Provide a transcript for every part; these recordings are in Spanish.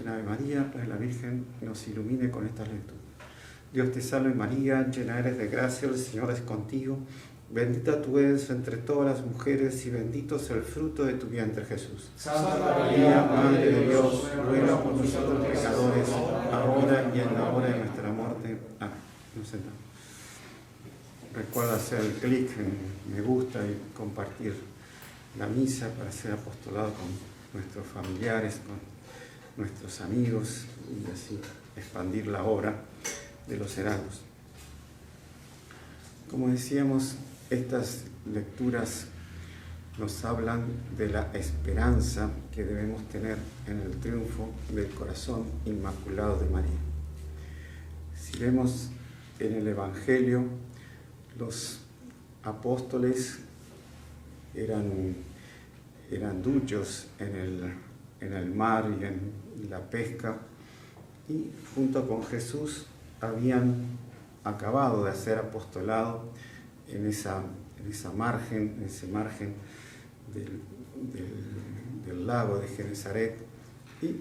en Ave María, para que la Virgen nos ilumine con estas lecturas. Dios te salve María, llena eres de gracia, el Señor es contigo. Bendita tú eres entre todas las mujeres y bendito es el fruto de tu vientre Jesús. Santa María, Madre de Dios, ruega por nosotros pecadores, ahora y en la hora de nuestra muerte. Amén. Nos sentamos. Recuerda hacer el clic en me gusta y compartir la misa para hacer apostolado con nuestros familiares, con nuestros amigos y así expandir la obra de los heraldos. Como decíamos, estas lecturas nos hablan de la esperanza que debemos tener en el triunfo del corazón inmaculado de María. Si vemos en el Evangelio, los apóstoles eran duchos en el mar y en la pesca, y junto con Jesús habían acabado de hacer apostolado en ese margen del lago de Genesaret, y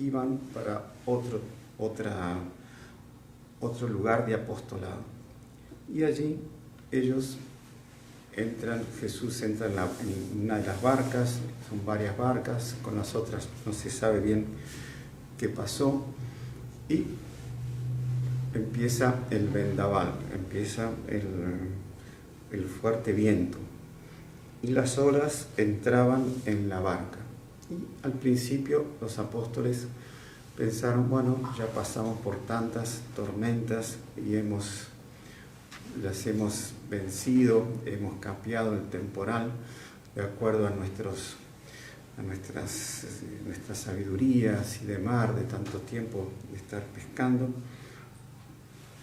iban para otro lugar de apostolado. Y allí Jesús entra en una de las barcas, son varias barcas, con las otras no se sabe bien qué pasó, y empieza el vendaval, empieza el fuerte viento, y las olas entraban en la barca. Y al principio los apóstoles pensaron, bueno, ya pasamos por tantas tormentas y las hemos vencido, hemos capeado el temporal de acuerdo a nuestras sabidurías y de mar, de tanto tiempo de estar pescando.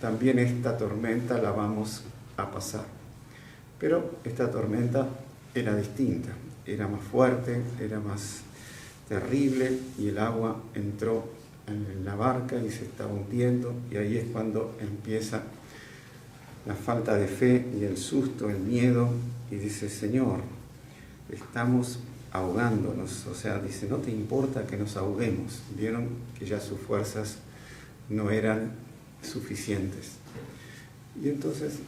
También esta tormenta la vamos a pasar. Pero esta tormenta era distinta, era más fuerte, era más terrible, y el agua entró en la barca y se estaba hundiendo, y ahí es cuando empieza la falta de fe y el susto, el miedo, y dice: Señor, estamos ahogándonos. O sea, dice, no te importa que nos ahoguemos. Vieron que ya sus fuerzas no eran suficientes. Y entonces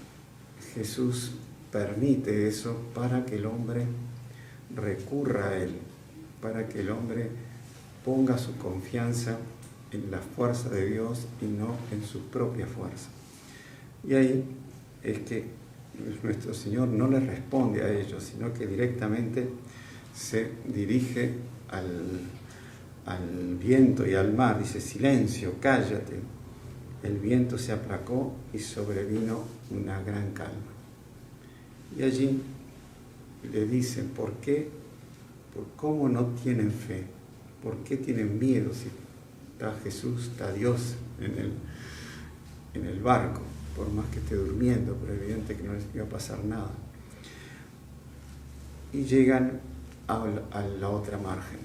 Jesús permite eso para que el hombre recurra a Él, para que el hombre ponga su confianza en la fuerza de Dios y no en su propia fuerza. Y ahí es que nuestro Señor no les responde a ellos, sino que directamente se dirige al viento y al mar. Dice: silencio, cállate. El viento se aplacó y sobrevino una gran calma. Y allí le dicen: ¿por qué? ¿Cómo no tienen fe? ¿Por qué tienen miedo si está Jesús, está Dios en el barco? Por más que esté durmiendo, pero evidente que no les iba a pasar nada. Y llegan a la otra margen.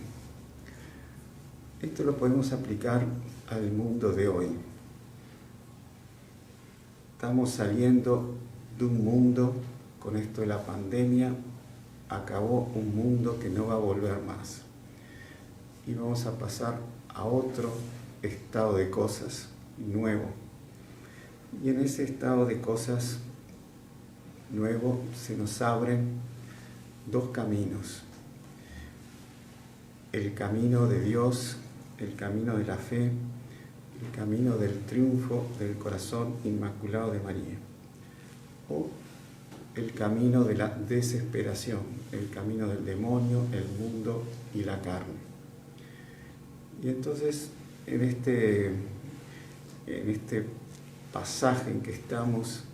Esto lo podemos aplicar al mundo de hoy. Estamos saliendo de un mundo, con esto de la pandemia, acabó un mundo que no va a volver más. Y vamos a pasar a otro estado de cosas nuevo. Y en ese estado de cosas nuevo se nos abren dos caminos: el camino de Dios, el camino de la fe, el camino del triunfo del corazón inmaculado de María, o el camino de la desesperación, el camino del demonio, el mundo y la carne. Y entonces en este pasaje en que estamos,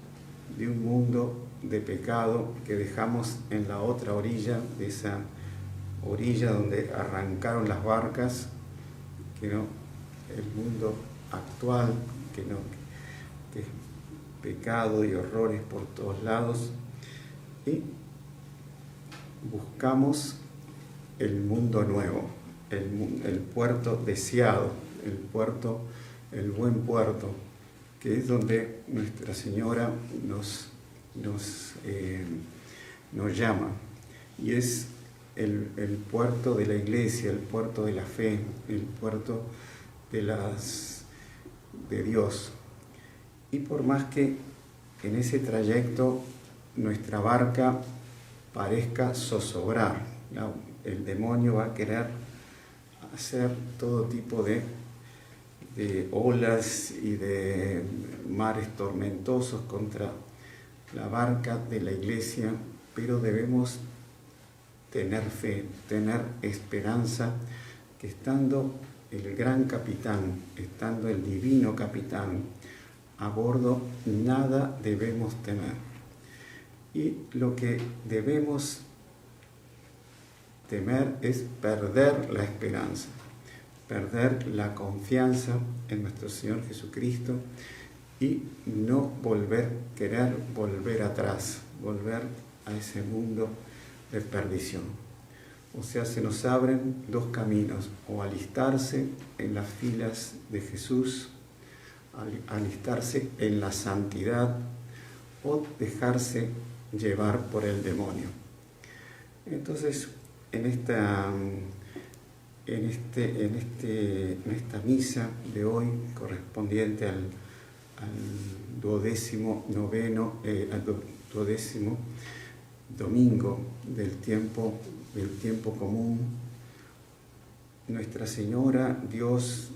de un mundo de pecado que dejamos en la otra orilla, de esa orilla donde arrancaron las barcas, que no, el mundo actual, que es pecado y horrores por todos lados, y buscamos el mundo nuevo, el puerto deseado, el buen puerto, que es donde Nuestra Señora nos llama, y es el puerto de la Iglesia, el puerto de la fe, el puerto de Dios. Y por más que en ese trayecto nuestra barca parezca zozobrar, el demonio va a querer hacer todo tipo de olas y de mares tormentosos contra la barca de la iglesia, pero debemos tener fe, tener esperanza, que estando el gran capitán, estando el divino capitán a bordo, nada debemos temer. Y lo que debemos temer es perder la esperanza, perder la confianza en nuestro Señor Jesucristo y no querer volver atrás, volver a ese mundo de perdición. O sea, se nos abren dos caminos: o alistarse en las filas de Jesús, alistarse en la santidad, o dejarse llevar por el demonio. Entonces, en esta misa de hoy, correspondiente al 12º domingo del tiempo común, Nuestra Señora, Dios,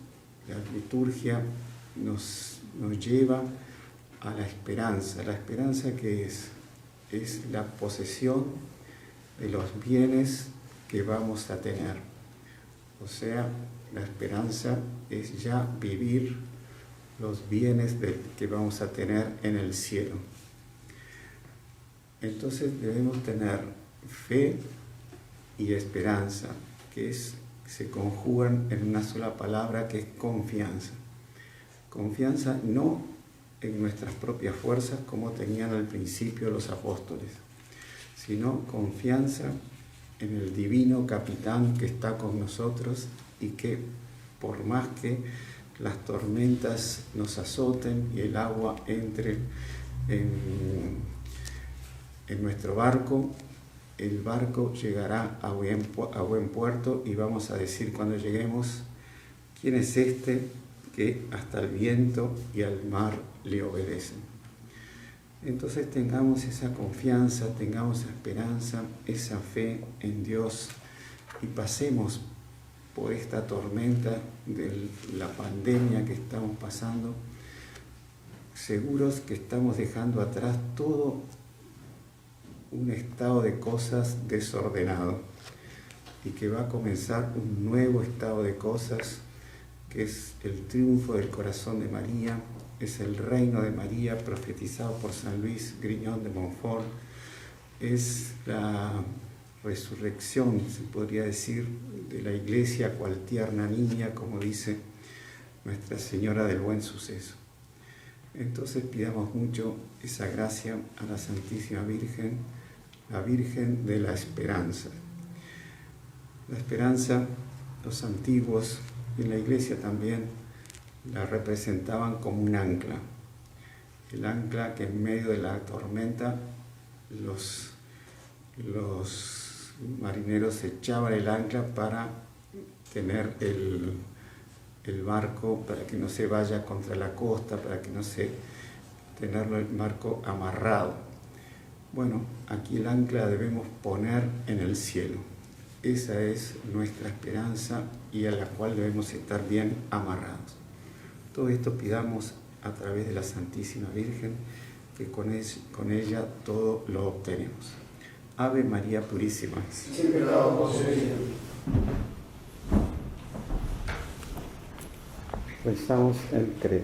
la liturgia nos lleva a la esperanza. La esperanza que es la posesión de los bienes que vamos a tener. O sea, la esperanza es ya vivir los bienes que vamos a tener en el cielo. Entonces debemos tener fe y esperanza, que se conjugan en una sola palabra, que es confianza. Confianza no en nuestras propias fuerzas, como tenían al principio los apóstoles, sino confianza en el divino capitán que está con nosotros y que, por más que las tormentas nos azoten y el agua entre en nuestro barco, el barco llegará a buen puerto, y vamos a decir cuando lleguemos: ¿quién es este que hasta el viento y al mar le obedecen? Entonces tengamos esa confianza, tengamos esperanza, esa fe en Dios, y pasemos por esta tormenta de la pandemia que estamos pasando, seguros que estamos dejando atrás todo un estado de cosas desordenado, y que va a comenzar un nuevo estado de cosas, que es el triunfo del corazón de María, es el reino de María profetizado por San Luis Grignon de Montfort, es la resurrección, se podría decir, de la Iglesia cual tierna niña, como dice Nuestra Señora del Buen Suceso. Entonces pidamos mucho esa gracia a la Santísima Virgen, la Virgen de la Esperanza. La esperanza, los antiguos y en la Iglesia también la representaban como un ancla. El ancla que en medio de la tormenta los marineros echaban el ancla para tener el barco, para que no se vaya contra la costa, para que no se tenerlo el barco amarrado. Bueno, aquí el ancla debemos poner en el cielo. Esa es nuestra esperanza, y a la cual debemos estar bien amarrados. Todo esto pidamos a través de la Santísima Virgen, que con ella todo lo obtenemos. Ave María Purísima. Sin pecado concebida. Rezamos el credo.